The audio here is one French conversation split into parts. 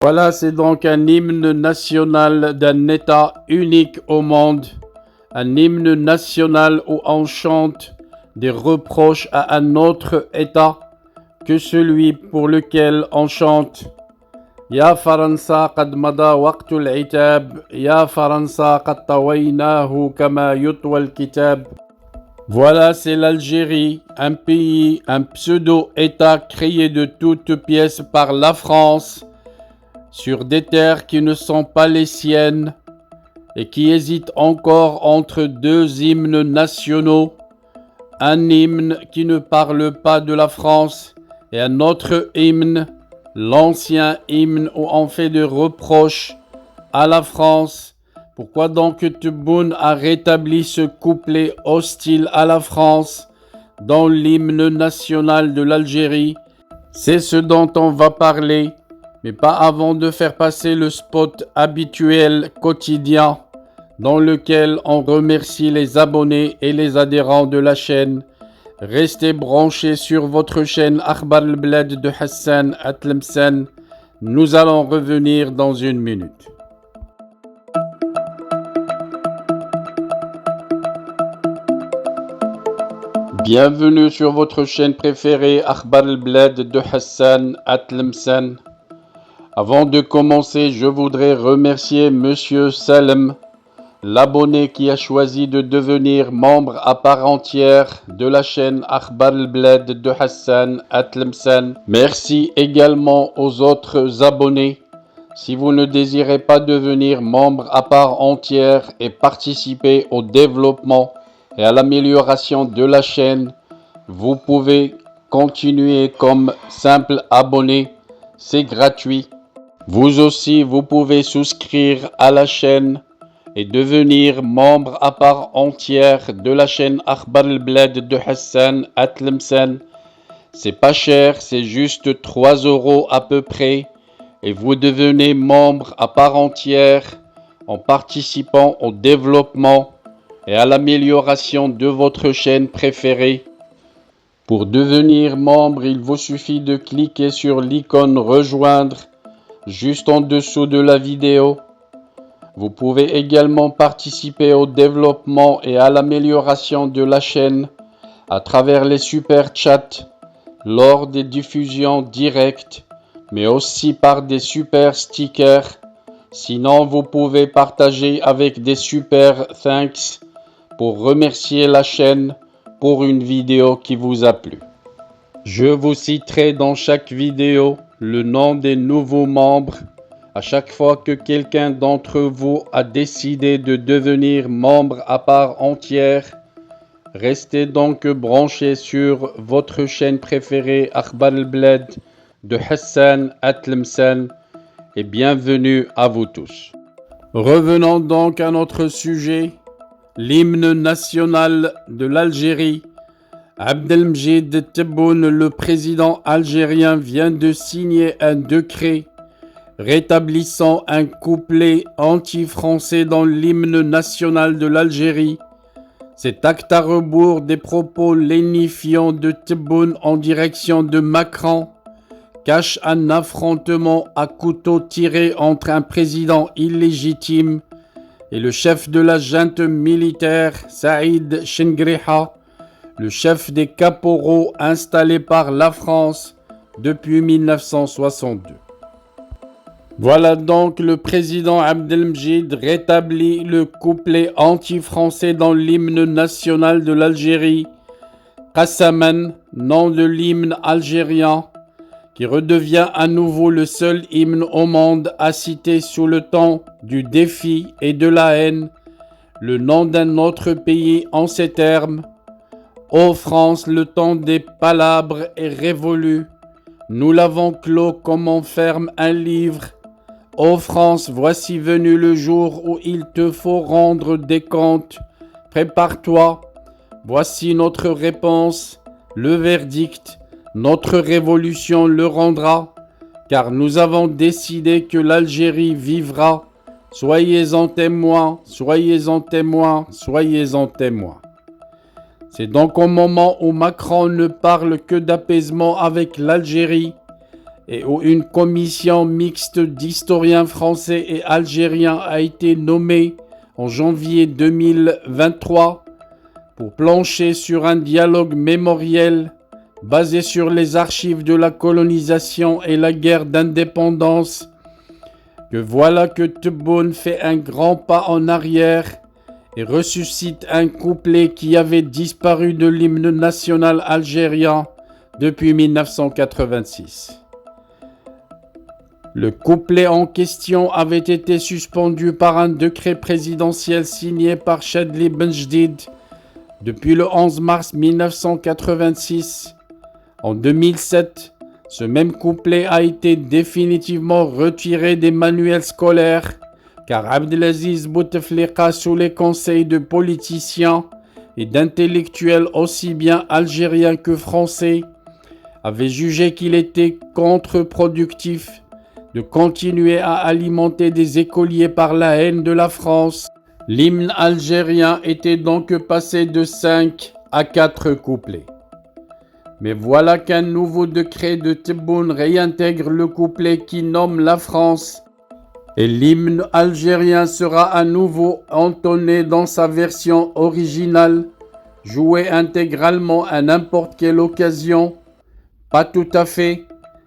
Voilà, c'est donc un hymne national d'un État unique au monde, un hymne national où on chante des reproches à un autre État que celui pour lequel on chante. يا فرنسا قد مضى وقت العتاب يا فرنسا قد طويناه كما يطوى الكتاب. Voilà, c'est l'Algérie, un pays, un pseudo-État créé de toutes pièces par la France, sur des terres qui ne sont pas les siennes et qui hésitent encore entre deux hymnes nationaux, un hymne qui ne parle pas de la France et un autre hymne, l'ancien hymne où on fait des reproches à la France. Pourquoi donc Tebboune a rétabli ce couplet hostile à la France dans l'hymne national de l'Algérie? C'est ce dont on va parler, mais pas avant de faire passer le spot habituel quotidien dans lequel on remercie les abonnés et les adhérents de la chaîne. Restez branchés sur votre chaîne Akhbar al-Bled de Hassan Atlemsen. Nous allons revenir dans une minute. Bienvenue sur votre chaîne préférée Akhbar al-Bled de Hassan Atlemsen. Avant de commencer, je voudrais remercier Monsieur Salem, l'abonné qui a choisi de devenir membre à part entière de la chaîne Akhbar al-Bled de Hassan Atlemsen. Merci également aux autres abonnés. Si vous ne désirez pas devenir membre à part entière et participer au développement et à l'amélioration de la chaîne, vous pouvez continuer comme simple abonné. C'est gratuit. Vous aussi, vous pouvez souscrire à la chaîne et devenir membre à part entière de la chaîne Akhbar al-Bled de Hassan Atlemsen. C'est pas cher, c'est juste 3 € à peu près et vous devenez membre à part entière en participant au développement et à l'amélioration de votre chaîne préférée. Pour devenir membre, il vous suffit de cliquer sur l'icône rejoindre juste en dessous de la vidéo. Vous pouvez également participer au développement et à l'amélioration de la chaîne à travers les super chats lors des diffusions directes, mais aussi par des super stickers. Sinon, vous pouvez partager avec des super thanks pour remercier la chaîne pour une vidéo qui vous a plu. Je vous citerai dans chaque vidéo le nom des nouveaux membres à chaque fois que quelqu'un d'entre vous a décidé de devenir membre à part entière. Restez donc branchés sur votre chaîne préférée Akhbar al-Bled de Hassan Atlemsen et bienvenue à vous tous. Revenons donc à notre sujet, l'hymne national de l'Algérie. Abdelmjid Tebboune, le président algérien, vient de signer un décret rétablissant un couplet anti-français dans l'hymne national de l'Algérie. Cet acte à rebours des propos lénifiants de Tebboune en direction de Macron cache un affrontement à couteau tiré entre un président illégitime et le chef de la junte militaire Saïd Chengriha, le chef des caporaux installé par la France depuis 1962. Voilà donc le président Abdelmjid rétablit le couplet anti-français dans l'hymne national de l'Algérie, Qassaman, nom de l'hymne algérien, qui redevient à nouveau le seul hymne au monde à citer sous le ton du défi et de la haine, le nom d'un autre pays en ces termes. Ô France, le temps des palabres est révolu. Nous l'avons clos comme on ferme un livre. Ô France, voici venu le jour où il te faut rendre des comptes. Prépare-toi. Voici notre réponse, le verdict. Notre révolution le rendra, car nous avons décidé que l'Algérie vivra. Soyez-en témoins, soyez-en témoins, soyez-en témoins. C'est donc au moment où Macron ne parle que d'apaisement avec l'Algérie et où une commission mixte d'historiens français et algériens a été nommée en janvier 2023 pour plancher sur un dialogue mémoriel basé sur les archives de la colonisation et la guerre d'indépendance, que voilà que Tebboune fait un grand pas en arrière et ressuscite un couplet qui avait disparu de l'hymne national algérien depuis 1986. Le couplet en question avait été suspendu par un décret présidentiel signé par Chadli Benjedid depuis le 11 mars 1986. En 2007, ce même couplet a été définitivement retiré des manuels scolaires car Abdelaziz Bouteflika, sous les conseils de politiciens et d'intellectuels aussi bien algériens que français, avait jugé qu'il était contre-productif de continuer à alimenter des écoliers par la haine de la France. L'hymne algérien était donc passé de 5 à 4 couplets. Mais voilà qu'un nouveau décret de Tebboune réintègre le couplet qui nomme la France et l'hymne algérien sera à nouveau entonné dans sa version originale, joué intégralement à n'importe quelle occasion. Pas tout à fait,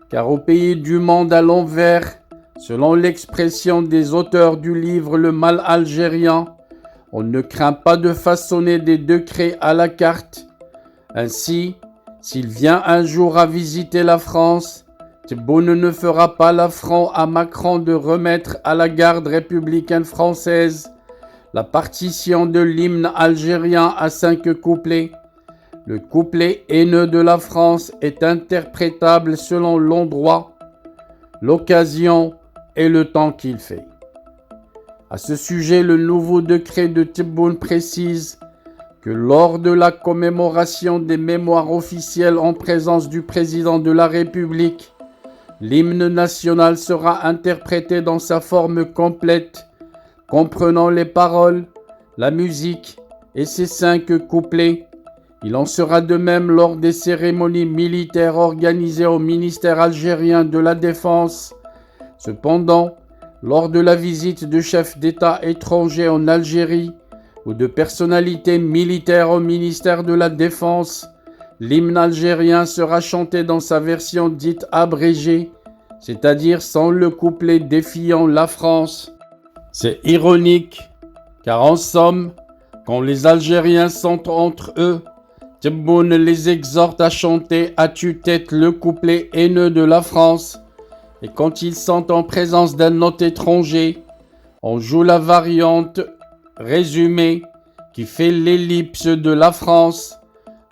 car au pays du monde à l'envers, selon l'expression des auteurs du livre Le mal algérien, on ne craint pas de façonner des décrets à la carte. Ainsi, s'il vient un jour à visiter la France, Tebboune ne fera pas l'affront à Macron de remettre à la garde républicaine française la partition de l'hymne algérien à 5 couplets. Le couplet haineux de la France est interprétable selon l'endroit, l'occasion et le temps qu'il fait. À ce sujet, le nouveau décret de Tebboune précise que lors de la commémoration des mémoires officielles en présence du président de la République, l'hymne national sera interprété dans sa forme complète, comprenant les paroles, la musique et ses 5 couplets. Il en sera de même lors des cérémonies militaires organisées au ministère algérien de la Défense. Cependant, lors de la visite de chefs d'État étrangers en Algérie ou de personnalités militaires au ministère de la Défense, l'hymne algérien sera chanté dans sa version dite abrégée, c'est-à-dire sans le couplet défiant la France. C'est ironique, car en somme, quand les Algériens sont entre eux, Tebboune les exhorte à chanter à tue-tête le couplet haineux de la France, et quand ils sont en présence d'un hôte étranger, on joue la variante résumée qui fait l'ellipse de la France,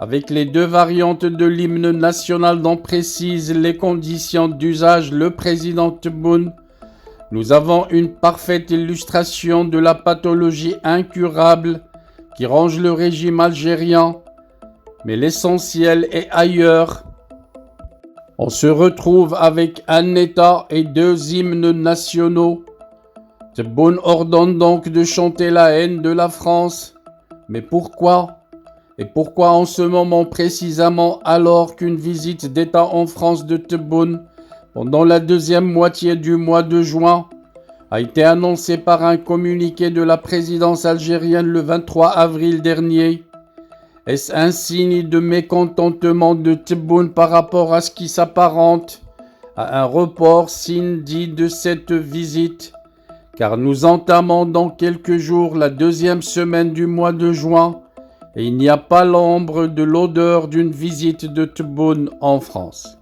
avec les 2 variantes de l'hymne national dont précise les conditions d'usage le président Tebboune. Nous avons une parfaite illustration de la pathologie incurable qui ronge le régime algérien, mais l'essentiel est ailleurs. On se retrouve avec un État et 2 hymnes nationaux. Tebboune ordonne donc de chanter la haine de la France. Mais pourquoi ? Et pourquoi en ce moment précisément, alors qu'une visite d'État en France de Tebboune pendant la 2e moitié du mois de juin a été annoncée par un communiqué de la présidence algérienne le 23 avril dernier? Est-ce un signe de mécontentement de Tebboune par rapport à ce qui s'apparente à un report signe dit de cette visite? Car nous entamons dans quelques jours la 2e semaine du mois de juin et il n'y a pas l'ombre de l'odeur d'une visite de Tebboune en France.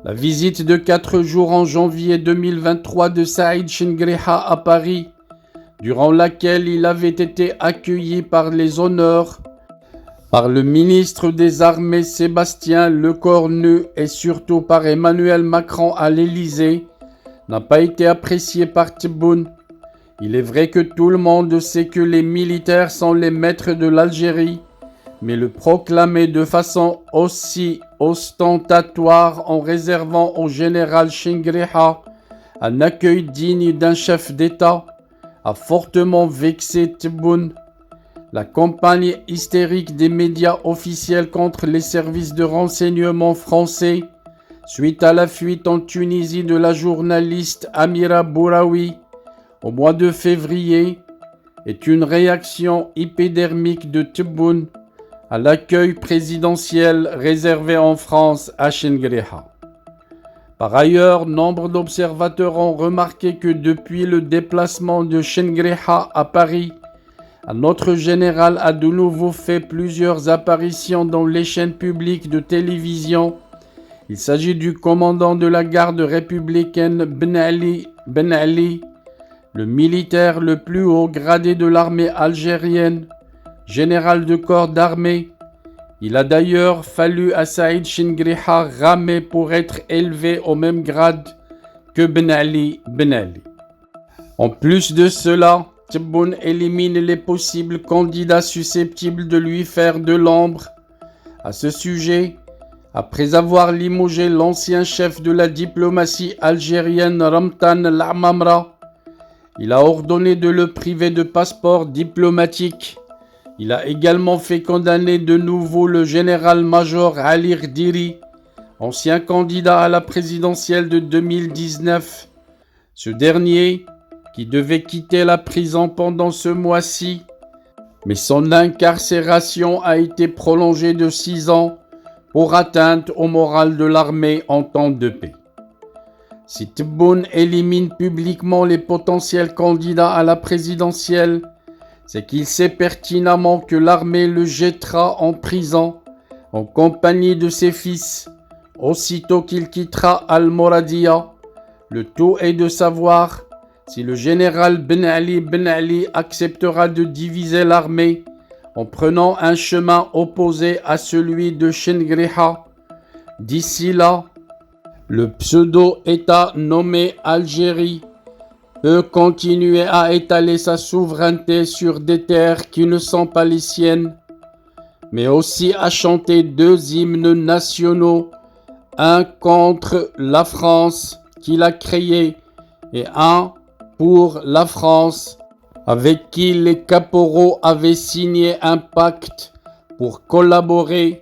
La visite de 4 jours en janvier 2023 de Saïd Chengriha à Paris, durant laquelle il avait été accueilli par les honneurs par le ministre des Armées Sébastien Lecornu et surtout par Emmanuel Macron à l'Élysée, n'a pas été apprécié par Tebboune. Il est vrai que tout le monde sait que les militaires sont les maîtres de l'Algérie, mais le proclamer de façon aussi ostentatoire en réservant au général Chengriha un accueil digne d'un chef d'État a fortement vexé Tebboune. La campagne hystérique des médias officiels contre les services de renseignement français suite à la fuite en Tunisie de la journaliste Amira Bouraoui au mois de février, est une réaction épidermique de Tebboune à l'accueil présidentiel réservé en France à Chengriha. Par ailleurs, nombre d'observateurs ont remarqué que depuis le déplacement de Chengriha à Paris, notre général a de nouveau fait plusieurs apparitions dans les chaînes publiques de télévision. Il s'agit du commandant de la garde républicaine Ben Ali, le militaire le plus haut gradé de l'armée algérienne, général de corps d'armée. Il a d'ailleurs fallu à Saïd Chengriha ramer pour être élevé au même grade que Ben Ali. En plus de cela, Tebboune élimine les possibles candidats susceptibles de lui faire de l'ombre. À ce sujet, après avoir limogé l'ancien chef de la diplomatie algérienne Ramtan Lamamra, il a ordonné de le priver de passeport diplomatique. Il a également fait condamner de nouveau le général-major Ali Rdiri, ancien candidat à la présidentielle de 2019. Ce dernier, qui devait quitter la prison pendant ce mois-ci, mais son incarcération a été prolongée de 6 ans pour atteinte au moral de l'armée en temps de paix. Si Tebboune élimine publiquement les potentiels candidats à la présidentielle, c'est qu'il sait pertinemment que l'armée le jettera en prison en compagnie de ses fils, aussitôt qu'il quittera Al-Mouradia. Le tout est de savoir si le général Ben Ali acceptera de diviser l'armée en prenant un chemin opposé à celui de Chengriha. D'ici là, le pseudo-État nommé Algérie peut continuer à étaler sa souveraineté sur des terres qui ne sont pas les siennes, mais aussi à chanter 2 hymnes nationaux, un contre la France qu'il a créé et un pour la France avec qui les caporaux avaient signé un pacte pour collaborer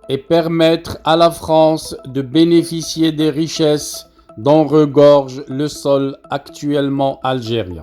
et permettre à la France de bénéficier des richesses dont regorge le sol actuellement algérien.